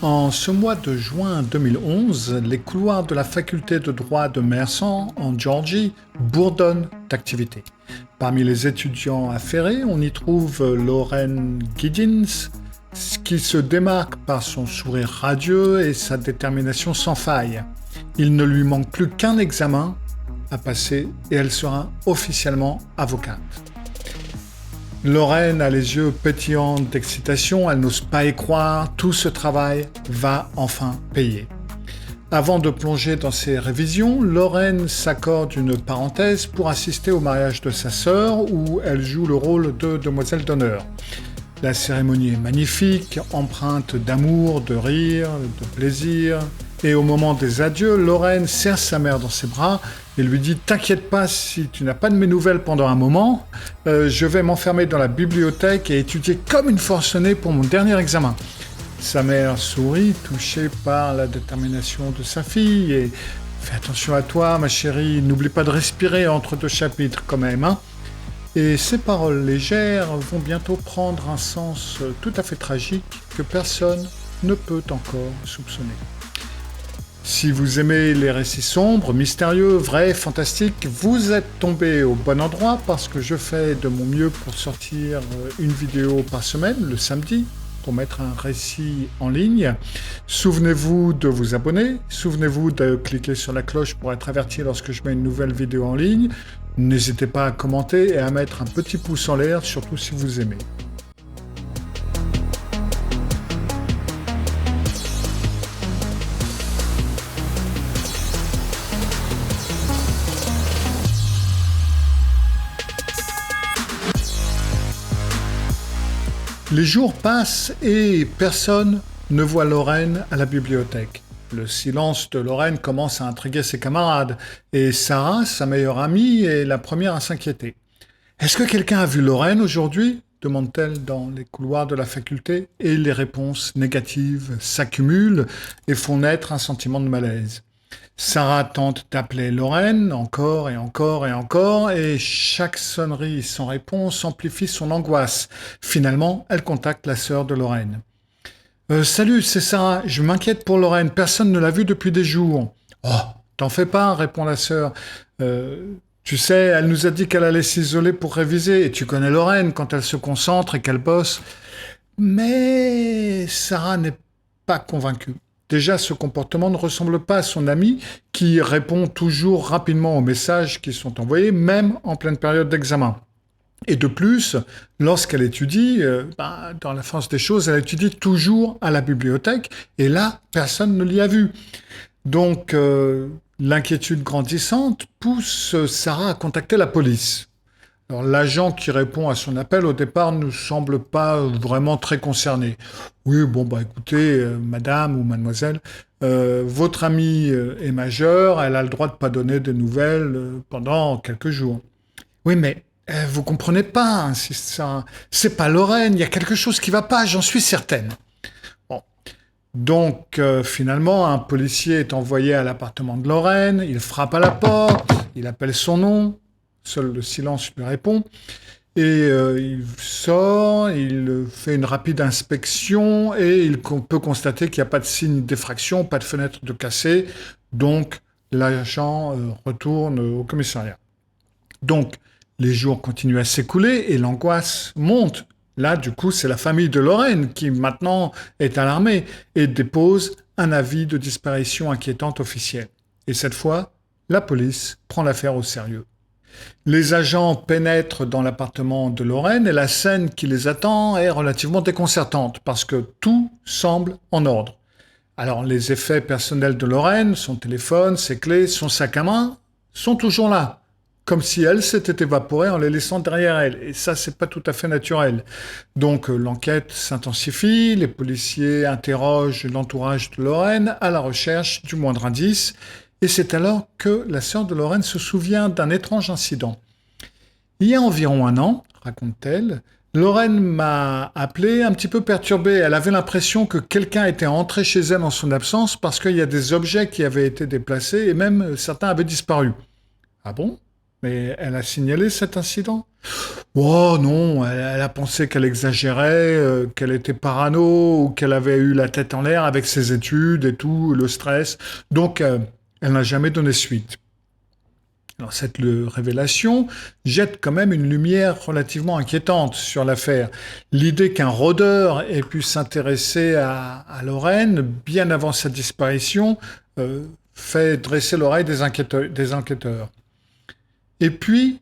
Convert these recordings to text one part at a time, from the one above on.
En ce mois de juin 2011, les couloirs de la faculté de droit de Mersan, en Géorgie, bourdonnent d'activité. Parmi les étudiants affairés, on y trouve Loren Giddins, qui se démarque par son sourire radieux et sa détermination sans faille. Il ne lui manque plus qu'un examen à passer et elle sera officiellement avocate. Loren a les yeux pétillants d'excitation, elle n'ose pas y croire, tout ce travail va enfin payer. Avant de plonger dans ses révisions, Loren s'accorde une parenthèse pour assister au mariage de sa sœur où elle joue le rôle de demoiselle d'honneur. La cérémonie est magnifique, empreinte d'amour, de rire, de plaisir. Et au moment des adieux, Loren serre sa mère dans ses bras et lui dit « T'inquiète pas, si tu n'as pas de mes nouvelles pendant un moment, je vais m'enfermer dans la bibliothèque et étudier comme une forcenée pour mon dernier examen. » Sa mère sourit, touchée par la détermination de sa fille et « Fais attention à toi, ma chérie, n'oublie pas de respirer entre deux chapitres quand même, hein ?» Et ces paroles légères vont bientôt prendre un sens tout à fait tragique que personne ne peut encore soupçonner. Si vous aimez les récits sombres, mystérieux, vrais, fantastiques, vous êtes tombé au bon endroit parce que je fais de mon mieux pour sortir une vidéo par semaine, le samedi, pour mettre un récit en ligne. Souvenez-vous de vous abonner, souvenez-vous de cliquer sur la cloche pour être averti lorsque je mets une nouvelle vidéo en ligne. N'hésitez pas à commenter et à mettre un petit pouce en l'air, surtout si vous aimez. Les jours passent et personne ne voit Loren à la bibliothèque. Le silence de Loren commence à intriguer ses camarades et Sarah, sa meilleure amie, est la première à s'inquiéter. « Est-ce que quelqu'un a vu Loren aujourd'hui ?» demande-t-elle dans les couloirs de la faculté et les réponses négatives s'accumulent et font naître un sentiment de malaise. Sarah tente d'appeler Loren encore et encore et encore et chaque sonnerie sans réponse amplifie son angoisse. Finalement, elle contacte la sœur de Loren. « Salut, c'est Sarah, je m'inquiète pour Loren, personne ne l'a vue depuis des jours. »« Oh, t'en fais pas, répond la sœur. Tu sais, elle nous a dit qu'elle allait s'isoler pour réviser et tu connais Loren quand elle se concentre et qu'elle bosse. » Mais Sarah n'est pas convaincue. Déjà, ce comportement ne ressemble pas à son amie qui répond toujours rapidement aux messages qui sont envoyés, même en pleine période d'examen. Et de plus, lorsqu'elle étudie, dans la force des choses, elle étudie toujours à la bibliothèque et là, personne ne l'y a vue. Donc, l'inquiétude grandissante pousse Sarah à contacter la police. Alors, l'agent qui répond à son appel, au départ, ne semble pas vraiment très concerné. Oui, écoutez, madame ou mademoiselle, votre amie est majeure, elle a le droit de ne pas donner de nouvelles pendant quelques jours. Oui, mais vous comprenez pas, insiste Sarah. C'est pas Loren, il y a quelque chose qui va pas, j'en suis certaine. Bon. Donc, finalement, un policier est envoyé à l'appartement de Loren, il frappe à la porte, il appelle son nom. Seul le silence lui répond. Et il sort, il fait une rapide inspection et il peut constater qu'il n'y a pas de signe d'effraction, pas de fenêtre de cassée. Donc, l'agent retourne au commissariat. Donc, les jours continuent à s'écouler et l'angoisse monte. Là, du coup, c'est la famille de Loren qui, maintenant, est alarmée et dépose un avis de disparition inquiétante officiel. Et cette fois, la police prend l'affaire au sérieux. Les agents pénètrent dans l'appartement de Loren et la scène qui les attend est relativement déconcertante parce que tout semble en ordre. Alors les effets personnels de Loren, son téléphone, ses clés, son sac à main, sont toujours là, comme si elle s'était évaporée en les laissant derrière elle. Et ça, c'est pas tout à fait naturel. Donc l'enquête s'intensifie, les policiers interrogent l'entourage de Loren à la recherche du moindre indice. Et c'est alors que la sœur de Loren se souvient d'un étrange incident. Il y a environ 1 an, raconte-t-elle, Loren m'a appelé un petit peu perturbée. Elle avait l'impression que quelqu'un était entré chez elle en son absence parce qu'il y a des objets qui avaient été déplacés et même certains avaient disparu. Ah bon ? Mais elle a signalé cet incident ? Oh non, elle a pensé qu'elle exagérait, qu'elle était parano ou qu'elle avait eu la tête en l'air avec ses études et tout, le stress. Donc, elle n'a jamais donné suite. Alors, cette révélation jette quand même une lumière relativement inquiétante sur l'affaire. L'idée qu'un rôdeur ait pu s'intéresser à Lorraine bien avant sa disparition fait dresser l'oreille des enquêteurs. Et puis,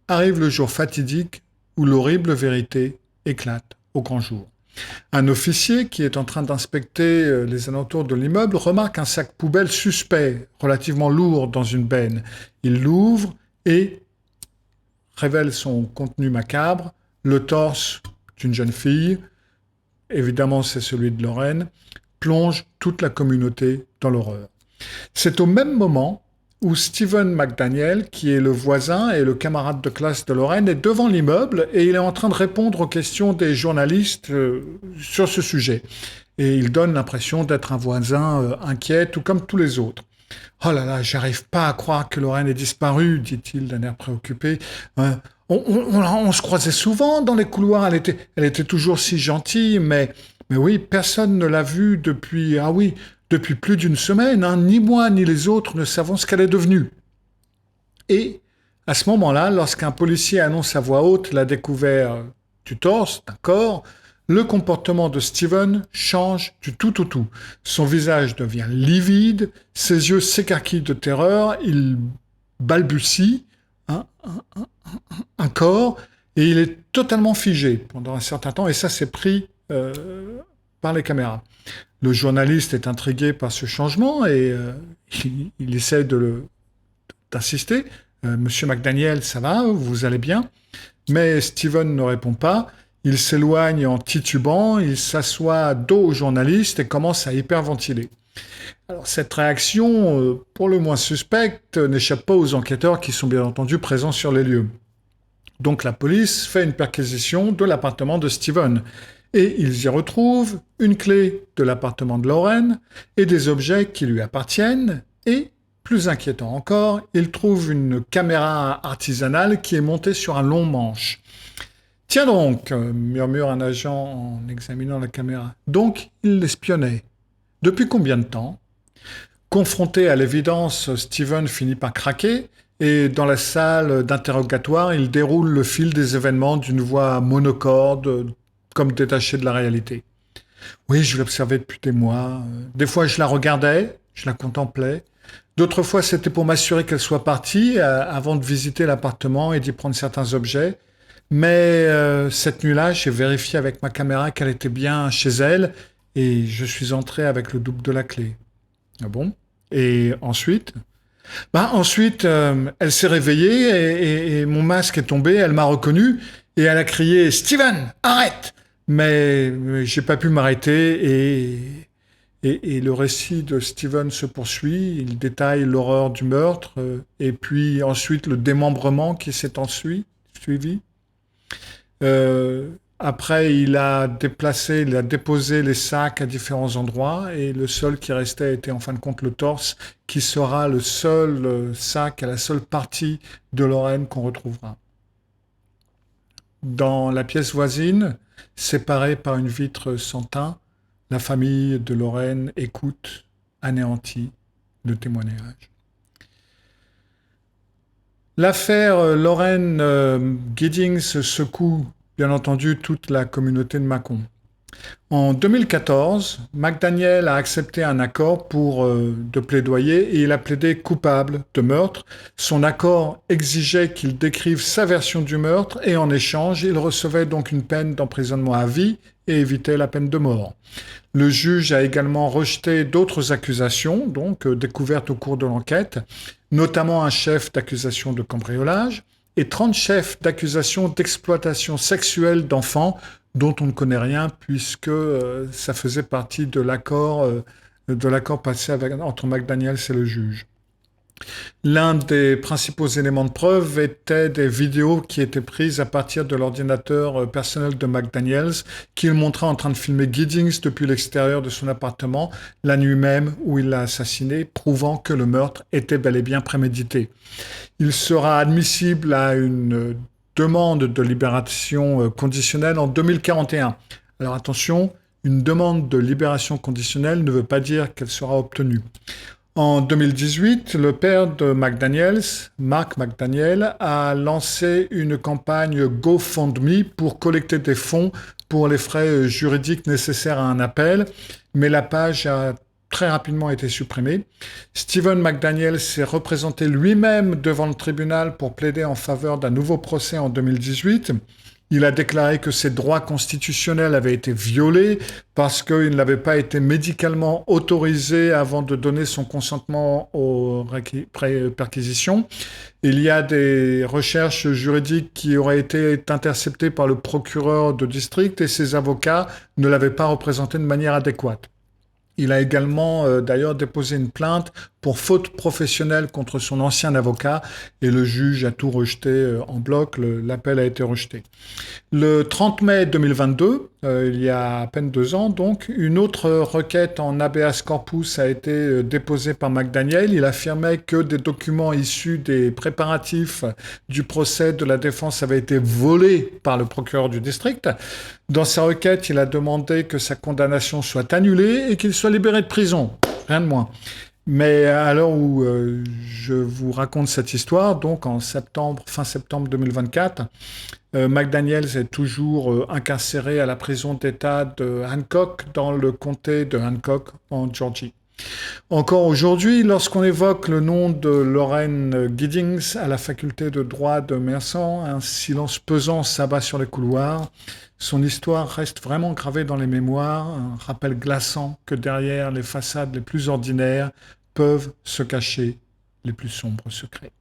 arrive le jour fatidique où l'horrible vérité éclate au grand jour. Un officier qui est en train d'inspecter les alentours de l'immeuble remarque un sac poubelle suspect, relativement lourd, dans une benne. Il l'ouvre et révèle son contenu macabre, le torse d'une jeune fille, évidemment c'est celui de Lorraine, plonge toute la communauté dans l'horreur. C'est au même moment où Stephen McDaniel, qui est le voisin et le camarade de classe de Lorraine, est devant l'immeuble et il est en train de répondre aux questions des journalistes sur ce sujet. Et il donne l'impression d'être un voisin inquiet, tout comme tous les autres. Oh là là, j'arrive pas à croire que Lorraine ait disparu, dit-il d'un air préoccupé. On se croisait souvent dans les couloirs, elle était toujours si gentille, mais oui, personne ne l'a vue depuis, ah oui, depuis plus d'une semaine, hein. Ni moi ni les autres ne savons ce qu'elle est devenue. Et à ce moment-là, lorsqu'un policier annonce à voix haute la découverte du torse, d'un corps, le comportement de Steven change du tout au tout. Son visage devient livide, ses yeux s'écarquillent de terreur, il balbutie un corps et il est totalement figé pendant un certain temps et ça c'est pris par les caméras. Le journaliste est intrigué par ce changement et il essaie d'insister. Monsieur McDaniel, ça va, vous allez bien? Mais Steven ne répond pas. Il s'éloigne en titubant, il s'assoit dos au journaliste et commence à hyperventiler. Alors, cette réaction, pour le moins suspecte, n'échappe pas aux enquêteurs qui sont bien entendu présents sur les lieux. Donc la police fait une perquisition de l'appartement de Steven. Et ils y retrouvent une clé de l'appartement de Lorraine et des objets qui lui appartiennent. Et, plus inquiétant encore, ils trouvent une caméra artisanale qui est montée sur un long manche. Tiens donc, murmure un agent en examinant la caméra. Donc, il l'espionnait. Depuis combien de temps? Confronté à l'évidence, Steven finit par craquer et dans la salle d'interrogatoire, il déroule le fil des événements d'une voix monocorde, comme détachée de la réalité. Oui, je l'observais depuis des mois. Des fois, je la regardais, je la contemplais. D'autres fois, c'était pour m'assurer qu'elle soit partie avant de visiter l'appartement et d'y prendre certains objets. Mais cette nuit-là, j'ai vérifié avec ma caméra qu'elle était bien chez elle et je suis entré avec le double de la clé. Ah bon? Et ensuite? Ensuite, elle s'est réveillée et mon masque est tombé, elle m'a reconnu et elle a crié «Steven, arrête!» Mais j'ai pas pu m'arrêter et le récit de Steven se poursuit. Il détaille l'horreur du meurtre et puis ensuite le démembrement qui s'est suivi. Après, il a déposé les sacs à différents endroits et le seul qui restait était en fin de compte le torse, qui sera le seul sac, la seule partie de Lorraine qu'on retrouvera. Dans la pièce voisine, séparée par une vitre sans teint, la famille de Lorraine écoute, anéantie, le témoignage. L'affaire Lorraine Giddings secoue bien entendu toute la communauté de Mâcon. En 2014, McDaniel a accepté un accord de plaidoyer et il a plaidé coupable de meurtre. Son accord exigeait qu'il décrive sa version du meurtre et en échange, il recevait donc une peine d'emprisonnement à vie et évitait la peine de mort. Le juge a également rejeté d'autres accusations, donc découvertes au cours de l'enquête, notamment un chef d'accusation de cambriolage et 30 chefs d'accusation d'exploitation sexuelle d'enfants dont on ne connaît rien puisque ça faisait partie de l'accord passé entre McDaniels et le juge. L'un des principaux éléments de preuve était des vidéos qui étaient prises à partir de l'ordinateur personnel de McDaniels, qu'il montrait en train de filmer Giddings depuis l'extérieur de son appartement, la nuit même où il l'a assassiné, prouvant que le meurtre était bel et bien prémédité. Il sera admissible à une demande de libération conditionnelle en 2041. Alors attention, une demande de libération conditionnelle ne veut pas dire qu'elle sera obtenue. En 2018, le père de McDaniels, Mark McDaniel, a lancé une campagne GoFundMe pour collecter des fonds pour les frais juridiques nécessaires à un appel, mais la page a très rapidement été supprimée. Stephen McDaniel s'est représenté lui-même devant le tribunal pour plaider en faveur d'un nouveau procès en 2018. Il a déclaré que ses droits constitutionnels avaient été violés parce qu'il n'avait pas été médicalement autorisé avant de donner son consentement aux perquisitions. Il y a des recherches juridiques qui auraient été interceptées par le procureur de district et ses avocats ne l'avaient pas représenté de manière adéquate. Il a également d'ailleurs déposé une plainte pour faute professionnelle contre son ancien avocat et le juge a tout rejeté en bloc, l'appel a été rejeté. Le 30 mai 2022, il y a à peine 2 ans donc, une autre requête en habeas corpus a été déposée par McDaniel. Il affirmait que des documents issus des préparatifs du procès de la défense avaient été volés par le procureur du district. Dans sa requête, il a demandé que sa condamnation soit annulée et qu'il soit libéré de prison, rien de moins. Mais à l'heure où je vous raconte cette histoire, donc fin septembre 2024, McDaniels est toujours incarcéré à la prison d'État de Hancock, dans le comté de Hancock, en Georgie. Encore aujourd'hui, lorsqu'on évoque le nom de Lorraine Giddings à la faculté de droit de Mercer, un silence pesant s'abat sur les couloirs. Son histoire reste vraiment gravée dans les mémoires, un rappel glaçant que derrière les façades les plus ordinaires peuvent se cacher les plus sombres secrets.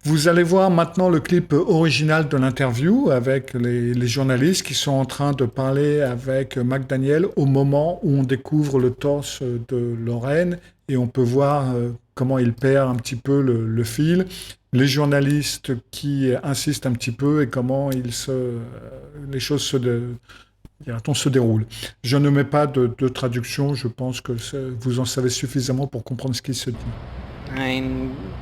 Vous allez voir maintenant le clip original de l'interview avec les journalistes qui sont en train de parler avec McDaniel au moment où on découvre le torse de Lorraine et on peut voir comment il perd un petit peu le fil. Les journalistes qui insistent un petit peu et comment les choses se déroulent. Je ne mets pas de traduction, je pense que vous en savez suffisamment pour comprendre ce qui se dit.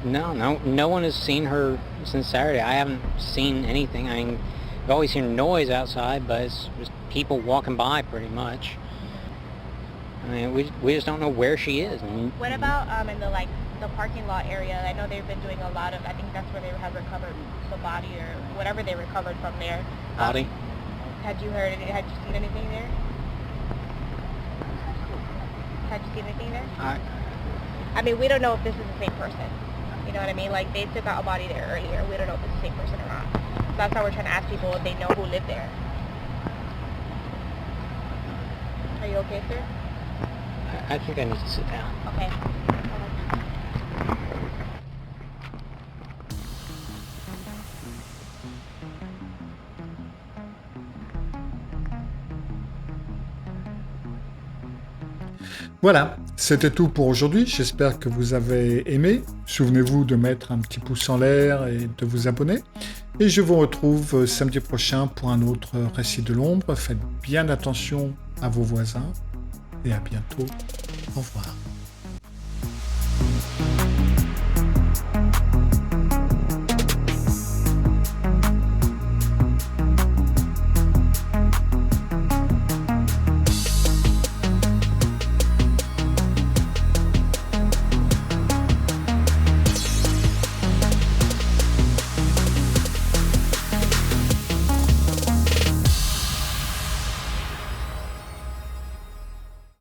No one has seen her since Saturday. I haven't seen anything. I've always seen noise outside, but it's just people walking by pretty much. We just don't know where she is. What about in the parking lot area? I know they've been doing a lot of. I think that's where they have recovered the body or whatever they recovered from there. Body? Had you seen anything there? Had you seen anything there? I mean, we don't know if this is the same person. You know what I mean? Like, they took out a body there earlier. We don't know if it's the same person or not. So that's why we're trying to ask people if they know who lived there. Are you okay, sir? I think I need to sit down. Okay. Voilà, c'était tout pour aujourd'hui. J'espère que vous avez aimé. Souvenez-vous de mettre un petit pouce en l'air et de vous abonner. Et je vous retrouve samedi prochain pour un autre récit de l'ombre. Faites bien attention à vos voisins et à bientôt. Au revoir.